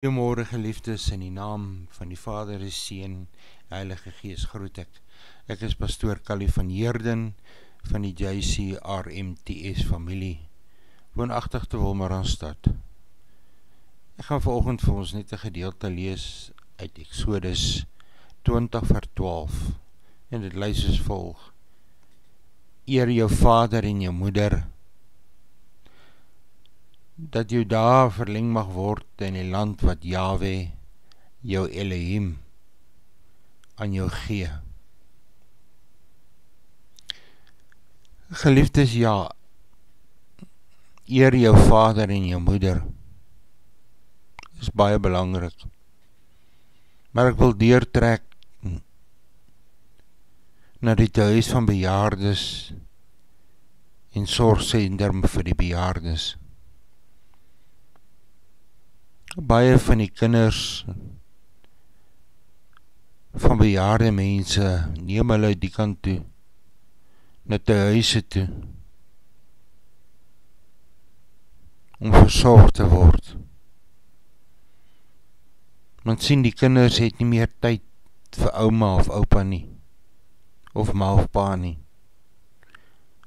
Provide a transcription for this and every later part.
Goeiemôre geliefdes, in die naam van die Vader, die Seun, Heilige Gees groet ek. Ek is pastoor Callie van Heerden van die JCRMTS familie, woonagtig te Wolmaranstad. Ek gaan vanoggend vir ons net 'n gedeelte lees uit Exodus 20:12 en dit lees soos volg: Eer jou vader en jou moeder, dat jou dae verleng mag word in die land wat Jahwe, jou Elohim, aan jou gee. Geliefdes, ja, eer jou vader en jou moeder, is baie belangrik. Maar ek wil deurtrek na die huis van bejaardes en sorgsentrum vir die bejaardes. Baie van die kinders van bejaarde mense neem hulle die kant toe, na die huise toe, om versorg te word. Want sien, die kinders het nie meer tyd vir ouma of oupa nie, of ma of pa nie.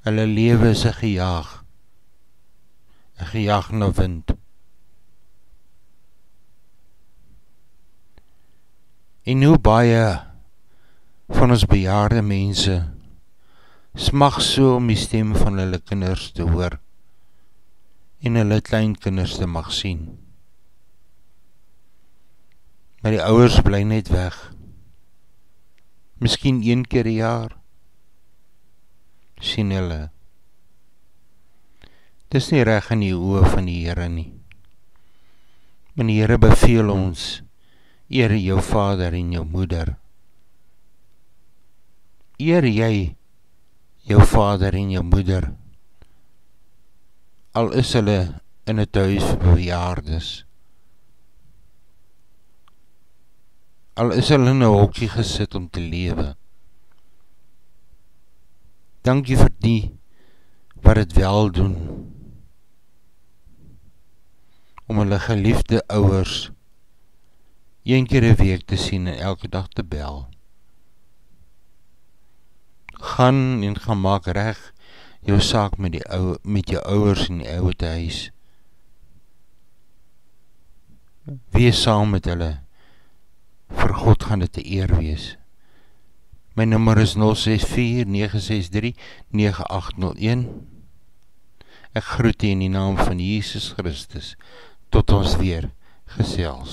Hulle lewe is 'n gejaag na wind. En hoe baie van ons bejaarde mense smag so om die stem van hulle kinders te hoor en hulle kleinkinders te mag sien. Maar die ouers bly net weg. Miskien 1 keer 'n jaar sien hulle. Dis nie reg in die oë van die Here nie. Want die Here beveel ons: eer jou vader en jou moeder. Eer jy jou vader en jou moeder, al is hulle in 'n huis vir bejaardes, al is hulle in 'n hokkie gesit om te lewe. Dankie vir die wat dit wel doen, om hulle geliefde ouers 1 keer 'n week te sien en elke dag te bel. Gaan maak reg jou saak met jou ouers in die ouete huis. Wees saam met hulle. Vir God gaan dit 'n eer wees. My nommer is 064-963-9801. Ek groet u in die naam van Jesus Christus. Tot ons weer gesels.